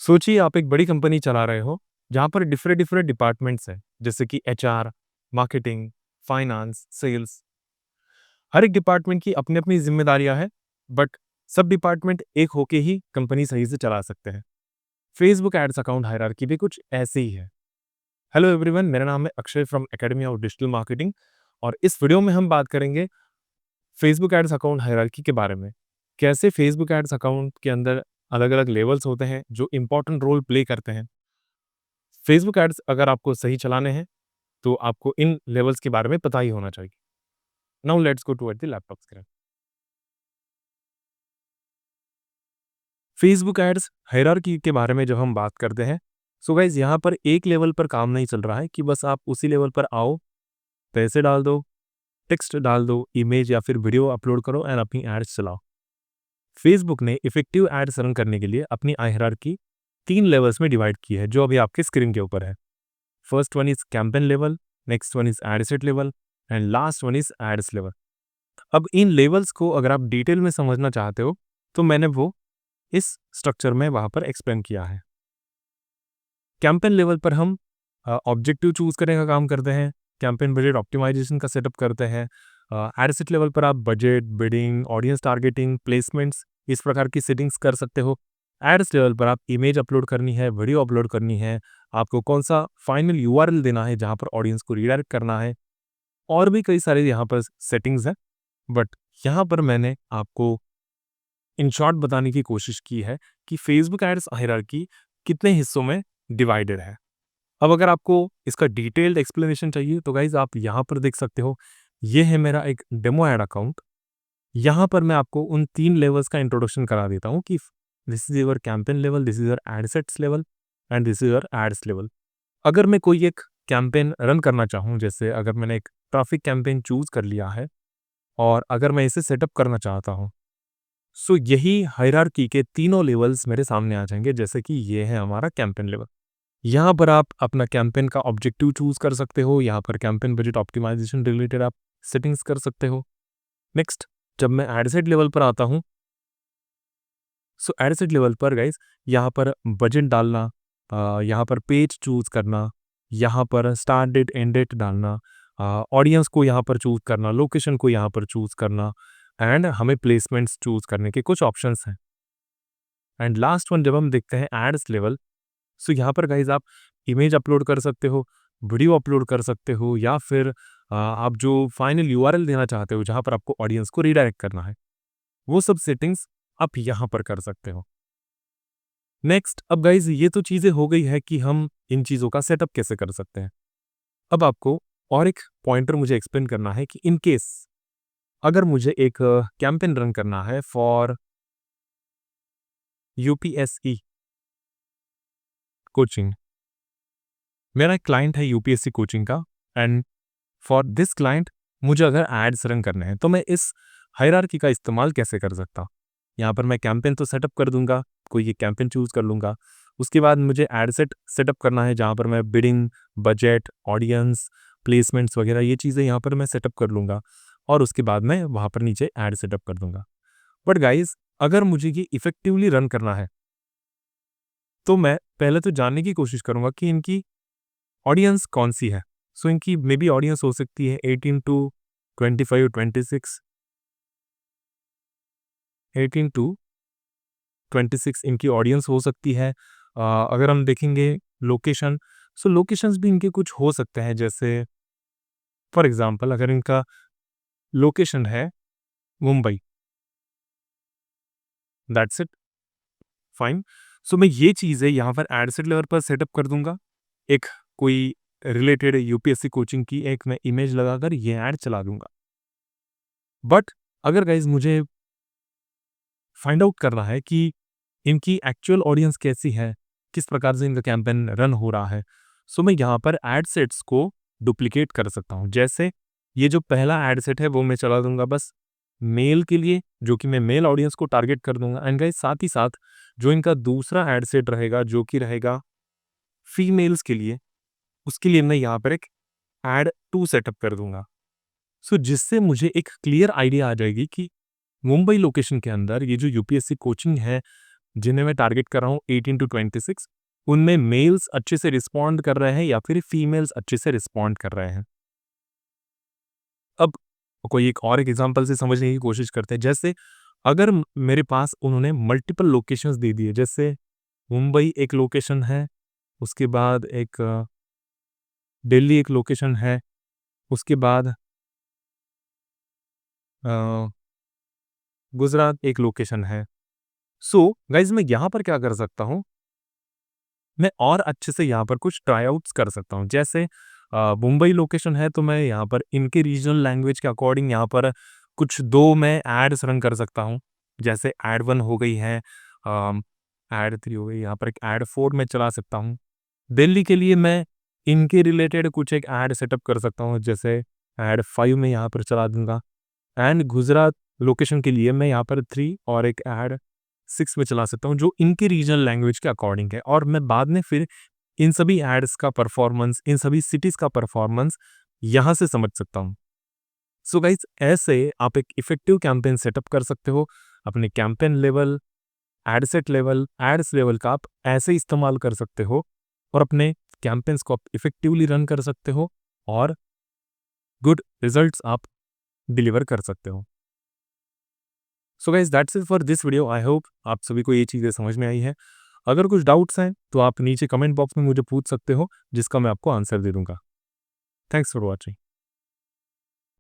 सोचिए आप एक बड़ी कंपनी चला रहे हो, जहाँ पर डिफरेंट डिफरेंट डिपार्टमेंट्स हैं, जैसे कि एचआर, मार्केटिंग, फाइनेंस, सेल्स। हर एक डिपार्टमेंट की अपनी-अपनी ज़िम्मेदारियाँ हैं, बट सब डिपार्टमेंट एक होके ही कंपनी सही से चला सकते हैं। फेसबुक एड्स अकाउंट हायरार्की भी कुछ ऐसे ही है। हेलो एवरीवन, मेरा नाम है Akshay from academy of digital marketing और इस वीडियो में हम बात करेंगे फेसबुक एड्स अकाउंट हायरार्की के बारे में। कैसे फेसबुक एड्स अकाउंट के अंदर अलग-अलग लेवल्स होते हैं, जो इम्पोर्टेंट रोल प्ले करते हैं। फेसबुक एड्स अगर आपको सही चलाने हैं, तो आपको इन लेवल्स के बारे में पता ही होना चाहिए। Now let's go toward the laptop screen. Facebook ads hierarchy के बारे में जब हम बात करते हैं, सो गाइस यहाँ पर एक लेवल पर काम नहीं चल रहा है कि बस आप उसी लेवल पर आओ, पैसे डाल दो, टेक्स्ट डाल दो, इमेज या फिर वीडियो अपलोड करो एंड अपनी एड्स चलाओ। फेसबुक ने इफेक्टिव एड्स रन करने के लिए अपनी हायरार्की 3 लेवल्स में डिवाइड की है, जो अभी आपके स्क्रीन के ऊपर है। First one is campaign level, next one is ad set level and last one is ads level. अब इन लेवल्स को अगर आप डिटेल में समझना चाहते हो, तो मैंने वो इस स्ट्रक्चर में वहाँ पर एक्सप्लेन किया है। कैंपेन लेवल पर हम ऑब्जेक्टिव चूज करने का काम करते हैं, कैंपेन बजट ऑप्टिमाइजेशन का सेटअप करते हैं। एड सेट लेवल पर आप budget, bidding, audience targeting, placements इस प्रकार की सेटिंग्स कर सकते हो। एड्स लेवल पर आप इमेज अपलोड करनी है, वीडियो अपलोड करनी है, आपको कौन सा फाइनल यूआरएल देना है जहाँ पर ऑडियंस को रीडायरेक्ट करना है, और भी कई सारे यहाँ पर सेटिंग्स हैं। बट यहाँ पर मैंने आपको इन शॉर्ट बताने की कोशिश की है कि फेसबुक एड्स हायरार्की कितने हिस्सों में डिवाइडेड है। अब अगर आपको इसका डिटेल्ड एक्सप्लेनेशन चाहिए तो गाइज आप यहाँ पर देख सकते हो, ये है मेरा एक डेमो एड अकाउंट। यहाँ पर मैं आपको उन 3 लेवल्स का इंट्रोडक्शन करा देता हूँ कि this is your campaign level, this is your ad sets level and this is your ads level. अगर मैं कोई एक कैंपेन रन करना चाहूँ, जैसे अगर मैंने एक ट्रैफिक कैंपेन चूज कर लिया है और अगर मैं इसे सेटअप करना चाहता हूँ, सो यही हायरार्की के तीनों लेवल्स मेरे सामने आ जाएंगे। जैसे कि ये है हमारा कैंपेन लेवल। यहाँ पर आप अपना कैंपेन का ऑब्जेक्टिव चूज कर सकते हो, यहाँ पर कैंपेन बजट ऑप्टिमाइजेशन रिलेटेड आप सेटिंग्स कर सकते हो। नेक्स्ट, जब मैं एडसेट लेवल पर आता हूँ, सो एडसेट लेवल पर गाइज यहाँ पर बजट डालना, यहाँ पर पेज चूज करना, यहाँ पर स्टार्ट डेट एंड डेट डालना, ऑडियंस को यहाँ पर चूज करना, लोकेशन को यहाँ पर चूज करना एंड हमें प्लेसमेंट्स चूज करने के कुछ ऑप्शंस हैं। एंड लास्ट वन जब हम देखते हैं एड्स लेवल, सो यहाँ पर गाइज आप इमेज अपलोड कर सकते हो, वीडियो अपलोड कर सकते हो, या फिर आप जो फाइनल यूआरएल देना चाहते हो जहाँ पर आपको ऑडियंस को रीडायरेक्ट करना है, वो सब सेटिंग्स आप यहाँ पर कर सकते हो। नेक्स्ट, अब गाइज ये तो चीज़ें हो गई है कि हम इन चीज़ों का सेटअप कैसे कर सकते हैं। अब आपको और एक पॉइंटर मुझे एक्सप्लेन करना है कि इन केस अगर मुझे एक कैंपेन रन करना है फॉर यूपीएसई कोचिंग, मेरा एक क्लाइंट है यूपीएससी कोचिंग का, एंड फॉर दिस क्लाइंट मुझे अगर एड्स रन करने हैं तो मैं इस हायरार्की का इस्तेमाल कैसे कर सकता। यहाँ पर मैं कैंपेन तो सेटअप कर दूंगा, कोई एक कैंपेन चूज कर लूंगा। उसके बाद मुझे एड सेट सेटअप करना है जहाँ पर मैं बिडिंग, बजट, ऑडियंस, प्लेसमेंट्स वगैरह ये चीज़ें यहाँ पर मैं सेटअप कर लूँगा, और उसके बाद मैं वहाँ पर नीचे एड सेटअप कर दूंगा। बट गाइज अगर मुझे ये इफेक्टिवली रन करना है, तो मैं पहले तो जानने की कोशिश करूँगा कि इनकी ऑडियंस कौन सी है। सो इनकी मे बी ऑडियंस हो सकती है 18 टू 25, 26, 18 टू 26 इनकी ऑडियंस हो सकती है। अगर हम देखेंगे लोकेशन, सो लोकेशंस भी इनके कुछ हो सकते हैं। जैसे फॉर एग्जांपल अगर इनका लोकेशन है मुंबई, दैट्स इट, फाइन। सो मैं ये चीज़ें यहाँ पर एड सेट लेवल पर सेटअप कर दूंगा। एक कोई रिलेटेड यूपीएससी कोचिंग की एक मैं इमेज लगाकर ये ऐड चला दूंगा। बट अगर गाइज मुझे फाइंड आउट करना है कि इनकी एक्चुअल ऑडियंस कैसी है, किस प्रकार से इनका कैंपेन रन हो रहा है, सो मैं यहाँ पर एड सेट्स को डुप्लीकेट कर सकता हूँ। जैसे ये जो पहला एड सेट है वो मैं चला दूंगा बस मेल के लिए, जो कि मैं मेल ऑडियंस को टारगेट कर दूंगा। एंड गाइस साथ ही साथ जो इनका दूसरा एड सेट रहेगा, जो कि रहेगा फीमेल्स के लिए, उसके लिए मैं यहाँ पर एक एड टू सेटअप कर दूंगा। सो जिससे मुझे एक क्लियर आइडिया आ जाएगी कि मुंबई लोकेशन के अंदर ये जो यूपीएससी कोचिंग है जिन्हें मैं टारगेट कर रहा हूँ 18 to 26, उनमें मेल्स अच्छे से रिस्पॉन्ड कर रहे हैं या फिर फीमेल्स अच्छे से रिस्पॉन्ड कर रहे हैं। अब कोई एक एग्जांपल से समझने की कोशिश करते हैं। जैसे अगर मेरे पास उन्होंने मल्टीपल लोकेशंस दे दिए, जैसे मुंबई एक लोकेशन है, उसके बाद एक दिल्ली एक लोकेशन है, उसके बाद गुजरात एक लोकेशन है। सो गाइज मैं यहाँ पर क्या कर सकता हूँ, मैं और अच्छे से यहाँ पर कुछ ट्राई आउट्स कर सकता हूँ। जैसे मुंबई लोकेशन है तो मैं यहाँ पर इनके रीजनल लैंग्वेज के अकॉर्डिंग यहाँ पर कुछ 2 मैं एड्स रन कर सकता हूँ। जैसे एड 1 हो गई है, एड 3 हो गई, यहाँ पर एक एड 4 मैं चला सकता हूँ। दिल्ली के लिए मैं इनके रिलेटेड कुछ एक एड सेटअप कर सकता हूँ, जैसे एड 5 मैं यहाँ पर चला दूँगा। एंड गुजरात लोकेशन के लिए मैं यहाँ पर 3 और एक एड 6 में चला सकता हूँ, जो इनके रीजनल लैंग्वेज के अकॉर्डिंग है, और मैं बाद में फिर इन सभी एड्स का परफॉर्मेंस, इन सभी सिटीज़ का परफॉर्मेंस यहाँ से समझ सकता हूँ। सो गाइस ऐसे आप एक इफेक्टिव कैंपेन सेटअप कर सकते हो। अपने campaign level, ad set level, ads level का आप ऐसे इस्तेमाल कर सकते हो और अपने कैंपेन्स को आप इफेक्टिवली रन कर सकते हो और गुड रिजल्ट्स आप डिलीवर कर सकते हो। So guys that's it for this video. I hope आप सभी को ये चीज़ें समझ में आई है। अगर कुछ डाउट्स हैं तो आप नीचे कमेंट बॉक्स में मुझे पूछ सकते हो, जिसका मैं आपको आंसर दे दूंगा। Thanks for watching.